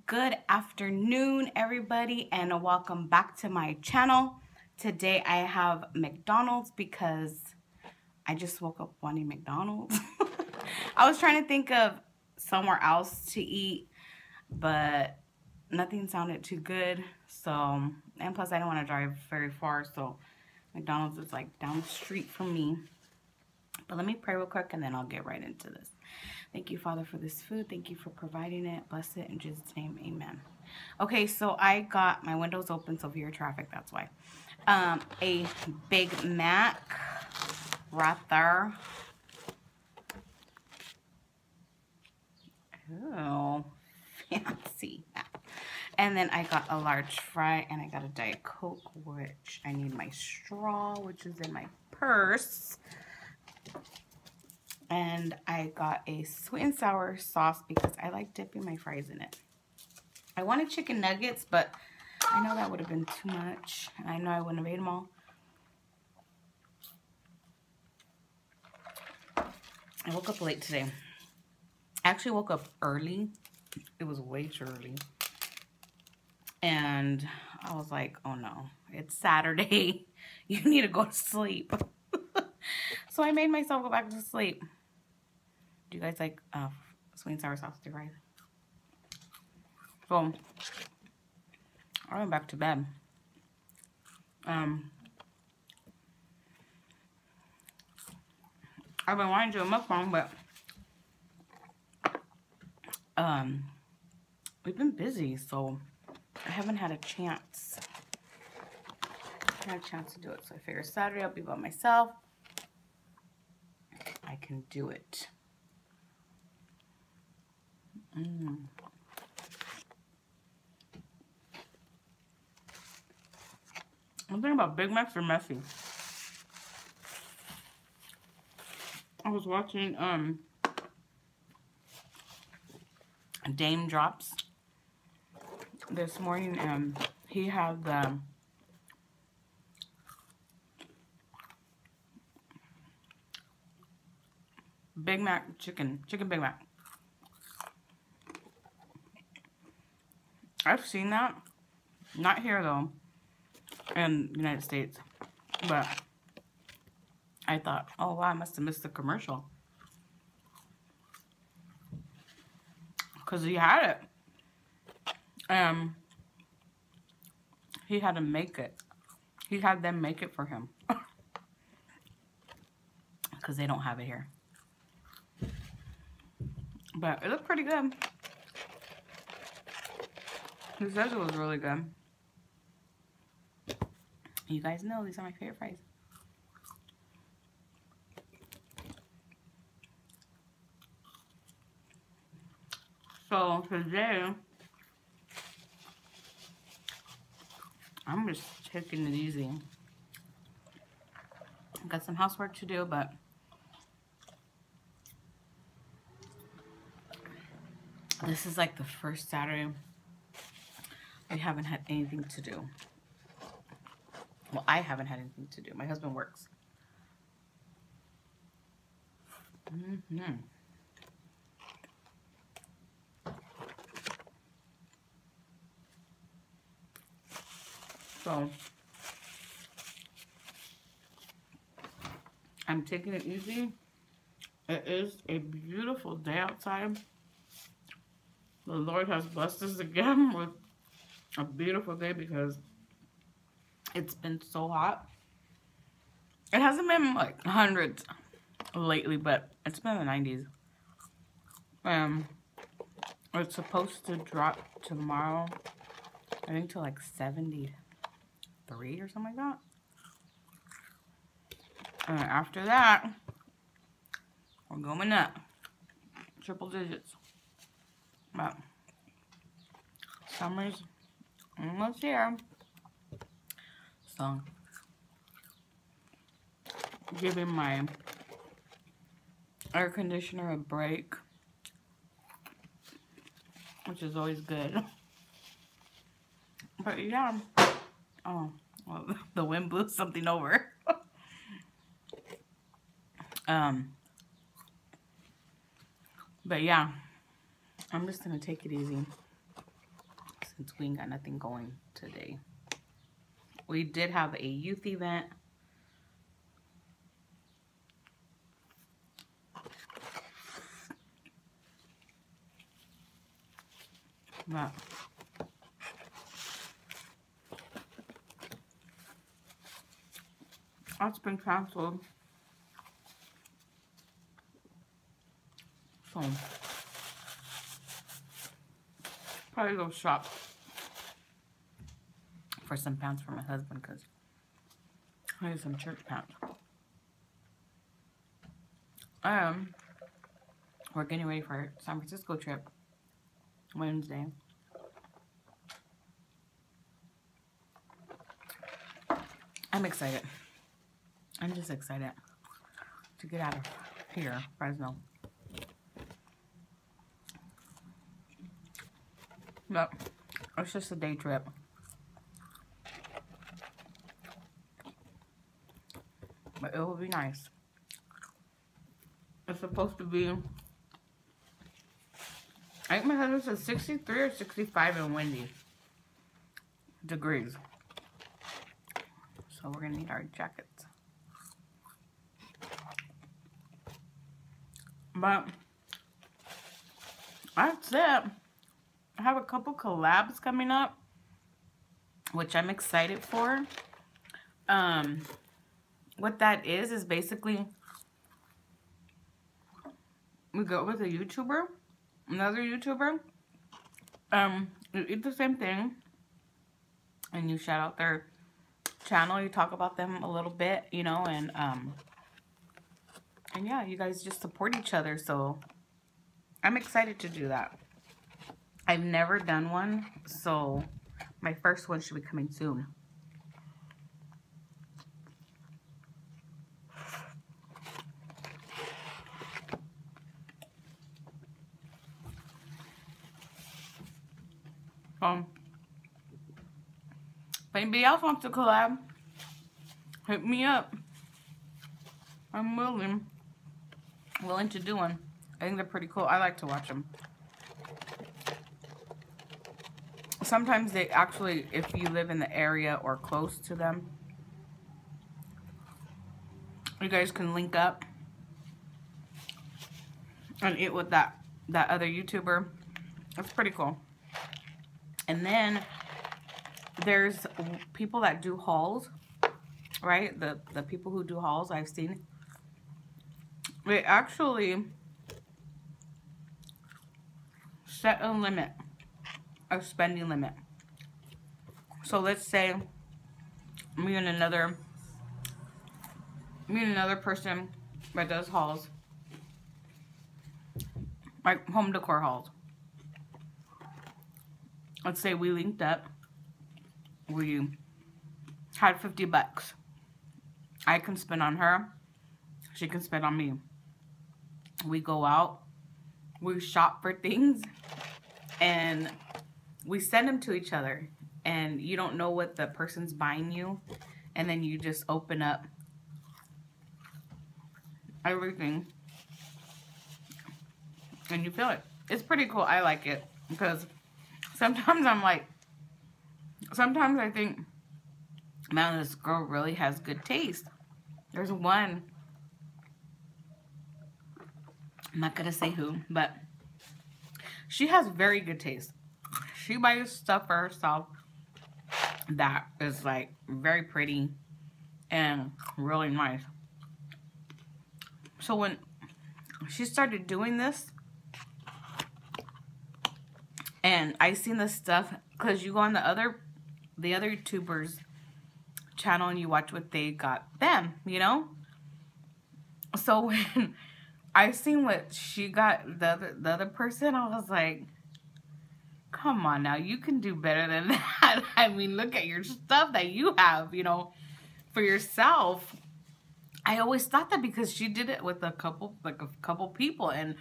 Good afternoon, everybody, and welcome back to my channel. Today I have McDonald's because I just woke up wanting McDonald's. I was trying to think of somewhere else to eat, but nothing sounded too good. So, and plus I don't want to drive very far, so McDonald's is like down the street from me. But let me pray real quick and then I'll get right into this. Thank you, Father, for this food. Thank you for providing it. Bless it in Jesus' name. Amen. Okay, so I got my windows open, so if you're traffic, that's why. A Big Mac right there. Oh, fancy. And then I got a large fry and I got a Diet Coke, which I need my straw, which is in my purse. And I got a sweet and sour sauce because I like dipping my fries in it. I wanted chicken nuggets, but I know that would have been too much. And I know I wouldn't have ate them all. I woke up late today. I actually woke up early. It was way too early. And I was like, oh no, it's Saturday. You need to go to sleep. So I made myself go back to sleep. Do you guys like sweet and sour sauce with your fries? So I went back to bed. I've been wanting to do a mukbang, but we've been busy, so I haven't had a chance. To do it. So I figured Saturday I'll be by myself. I can do it. One thing about Big Macs, are messy. I was watching Dame Drops this morning, and he had the Big Mac chicken Big Mac. I've seen that, not here though, in the United States, but I thought, oh wow, I must have missed the commercial, because he had it. He had to make it. He had them make it for him, because they don't have it here. But it looked pretty good. He says it was really good. You guys know these are my favorite fries. So today, I'm just taking it easy. Got some housework to do, but this is like the first Saturday we haven't had anything to do. Well, I haven't had anything to do. My husband works. So I'm taking it easy. It is a beautiful day outside. The Lord has blessed us again with a beautiful day because it's been so hot. It hasn't been like hundreds lately, but it's been in the 90s. It's supposed to drop tomorrow, I think, to like 73 or something like that. And after that, we're going up triple digits. But summer's almost here, so giving my air conditioner a break, which is always good. But yeah, oh well, the wind blew something over. But yeah, I'm just gonna take it easy. since we ain't got nothing going today. We did have a youth event. But that's been canceled. So probably go shop for some pants for my husband because I need some church pants. We're getting ready for our San Francisco trip Wednesday. I'm excited. I'm just excited to get out of here, Fresno. But it's just a day trip. But it will be nice. It's supposed to be, I think my husband said 63 or 65 and windy degrees. So we're going to need our jackets. But that's it. I have a couple collabs coming up, which I'm excited for. What that is basically we go with a YouTuber, another YouTuber. You eat the same thing, and you shout out their channel. You talk about them a little bit, you know, and yeah, you guys just support each other. So I'm excited to do that. I've never done one, so my first one should be coming soon. If anybody else wants to collab, hit me up. I'm willing to do one. I think they're pretty cool. I like to watch them. Sometimes they actually, if you live in the area or close to them, you guys can link up and eat with that other YouTuber. It's pretty cool. And then there's people that do hauls, right? The people who do hauls I've seen. They actually set a limit, a spending limit. So let's say me and another person that does hauls, like home decor hauls. Let's say we linked up. We had 50 bucks. I can spend on her. She can spend on me. We go out. We shop for things. And we send them to each other. And you don't know what the person's buying you. And then you just open up everything. And you feel it. It's pretty cool. I like it. Because sometimes I'm like, sometimes I think, man, this girl really has good taste. There's one, I'm not gonna say who, but she has very good taste. She buys stuff for herself that is like very pretty and really nice. So when she started doing this, and I seen this stuff, because you go on the other YouTubers channel and you watch what they got them, you know? So when I seen what she got the other person, I was like, come on now, you can do better than that. I mean, look at your stuff that you have, you know, for yourself. I always thought that because she did it with a couple people, and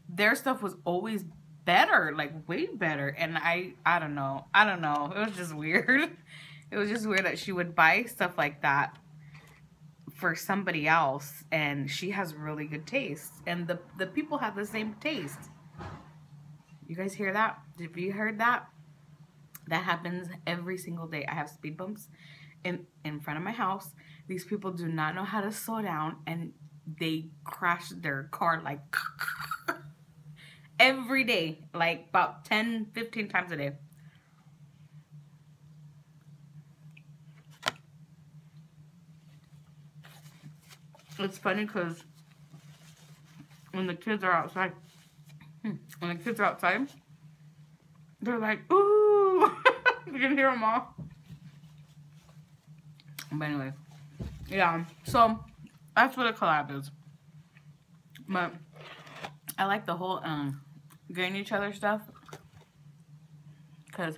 their stuff was always better, like way better. And I don't know. It was just weird. It was just weird that she would buy stuff like that for somebody else, and she has really good taste, and the people have the same taste. You guys hear that? Have you heard that? That happens every single day. I have speed bumps in front of my house. These people do not know how to slow down, and they crash their car like every day, like about 10, 15 times a day. It's funny because when the kids are outside, they're like, ooh, you can hear them all. But anyway, yeah, so that's what a collab is. But I like the whole getting each other stuff, because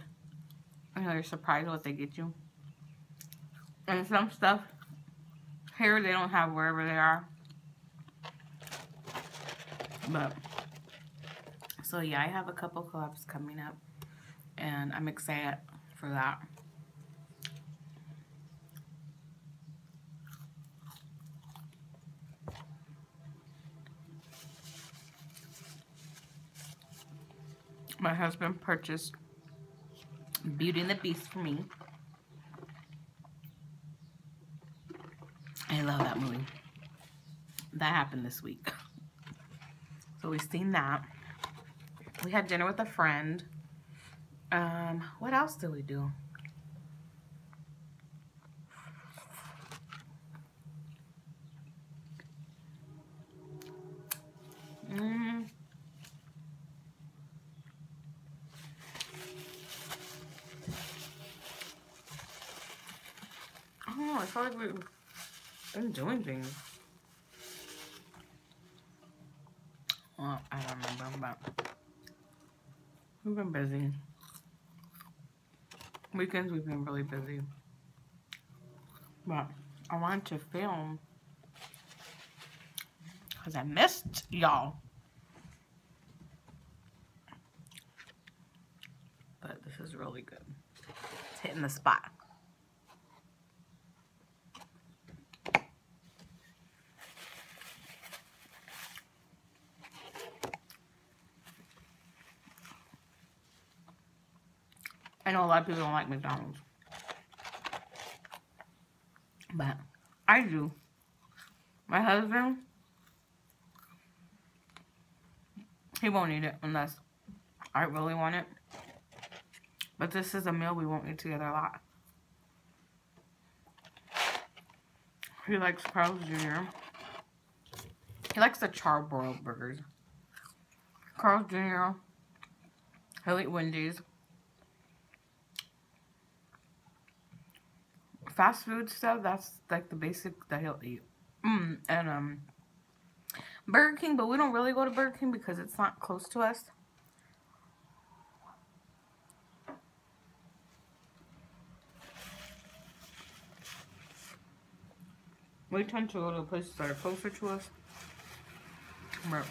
you know, you're surprised what they get you. And some stuff here they don't have wherever they are. But so yeah, I have a couple collabs coming up, and I'm excited for that. My husband purchased Beauty and the Beast for me. I love that movie. That happened this week. So we've seen that. We had dinner with a friend. What else did we do? I don't know. I feel like we've been doing things. Well, I don't remember, but we've been busy. Weekends we've been really busy. But I wanted to film because I missed y'all. But this is really good. It's hitting the spot. I know a lot of people don't like McDonald's, but I do. My husband, he won't eat it unless I really want it. But this is a meal we won't eat together a lot. He likes Carl's Jr. He likes the charbroiled burgers. Carl's Jr. He'll eat Wendy's. Fast food stuff, that's like the basic that he'll eat. And Burger King, but we don't really go to Burger King because it's not close to us. We tend to go to places that are closer to us. But,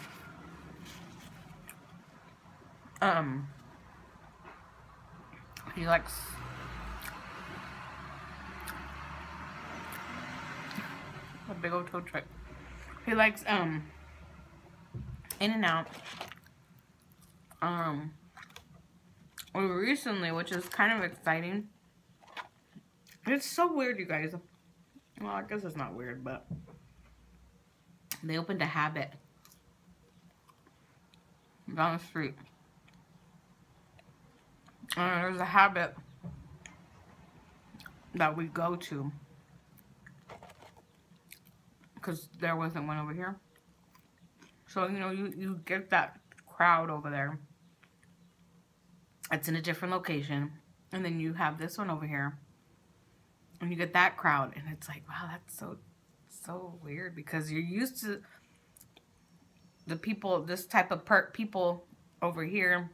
he likes a big old tow truck. He likes In-N-Out. Recently, which is kind of exciting. It's so weird, you guys. Well, I guess it's not weird, but they opened a Habit down the street. There's a Habit that we go to because there wasn't one over here. So, you know, you get that crowd over there. It's in a different location. And then you have this one over here. And you get that crowd. And it's like, wow, that's so weird. Because you're used to the people, this type of people over here.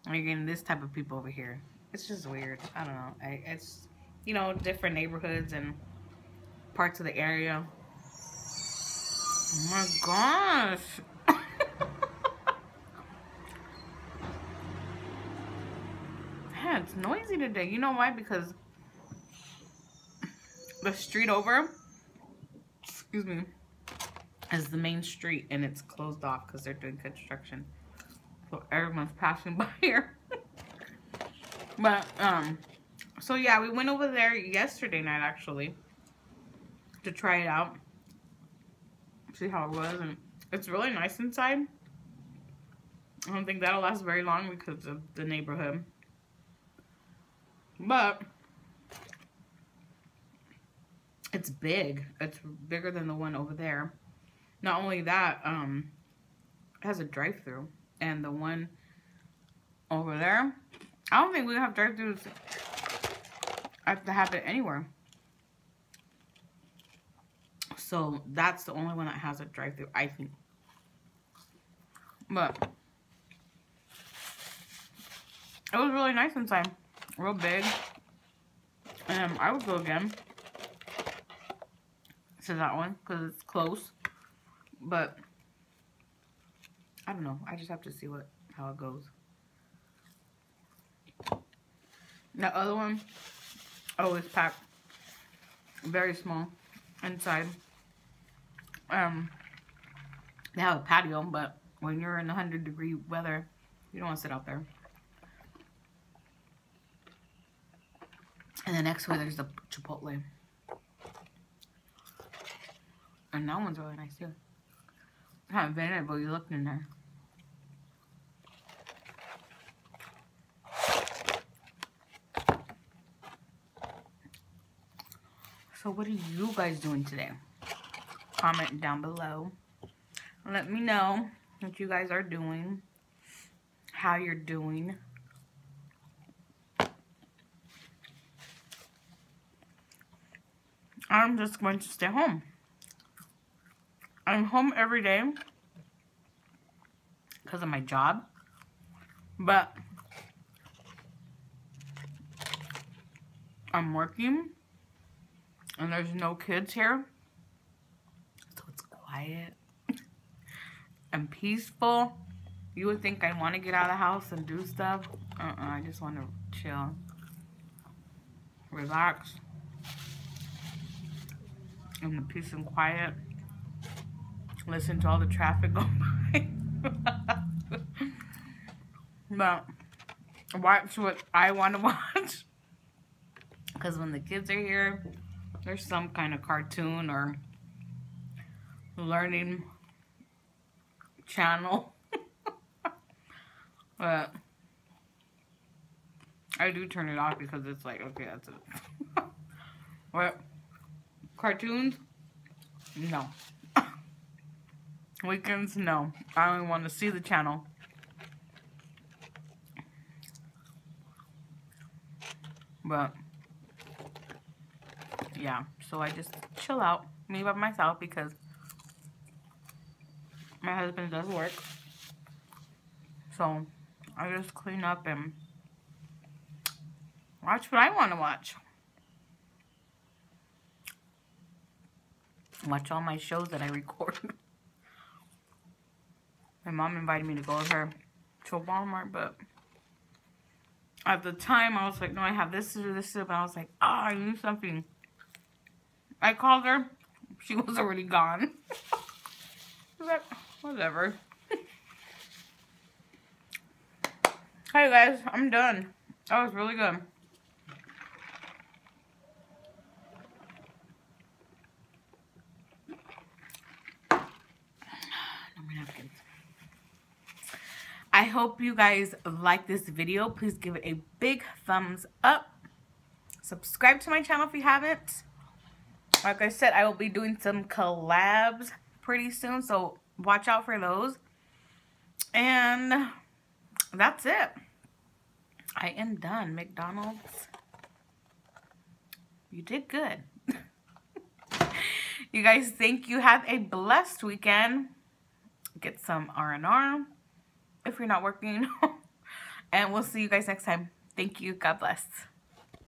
And you're getting this type of people over here. It's just weird. I don't know. It's, you know, different neighborhoods and parts of the area. Oh my gosh. Yeah, it's noisy today. You know why? Because the street over, excuse me, is the main street and it's closed off because they're doing construction. So everyone's passing by here. But, so yeah, we went over there yesterday night, actually, to try it out. See how it was, and it's really nice inside. I don't think that'll last very long because of the neighborhood. But it's big. It's bigger than the one over there. Not only that, it has a drive-thru. And the one over there, I don't think we have drive-thrus. I have to have it anywhere. So that's the only one that has a drive-thru, I think. But it was really nice inside. Real big. And I would go again to that one because it's close. But I don't know. I just have to see how it goes. The other one, oh, it's packed. Very small inside. They have a patio, but when you're in 100-degree weather, you don't want to sit out there. And the next way, there's the Chipotle. And that one's really nice, too. I haven't been in it, but you looked in there. So what are you guys doing today? Comment down below. Let me know what you guys are doing. How you're doing. I'm just going to stay home. I'm home every day because of my job. But I'm working. And there's no kids here. So it's quiet and peaceful. You would think I want to get out of the house and do stuff. I just want to chill. Relax. In the peace and quiet. Listen to all the traffic go by. But watch what I want to watch. Because when the kids are here, there's some kind of cartoon or learning channel. But I do turn it off because it's like, okay, that's it. But cartoons, no. Weekends, no. I don't want to see the channel. But yeah, so I just chill out, me by myself, because my husband does work. So I just clean up and watch what I want to watch. Watch all my shows that I record. My mom invited me to go with her to a Walmart, but at the time I was like, no, I have this to do, this to do, but I was like, oh, I need something. I called her. She was already gone. I was like, whatever. Hey guys, I'm done. That was really good. I hope you guys like this video. Please give it a big thumbs up. Subscribe to my channel if you haven't. Like I said, I will be doing some collabs pretty soon, so watch out for those. And that's it. I am done. McDonald's, you did good. You guys, thank you. Have a blessed weekend. Get some R&R if you're not working. And we'll see you guys next time. Thank you. God bless.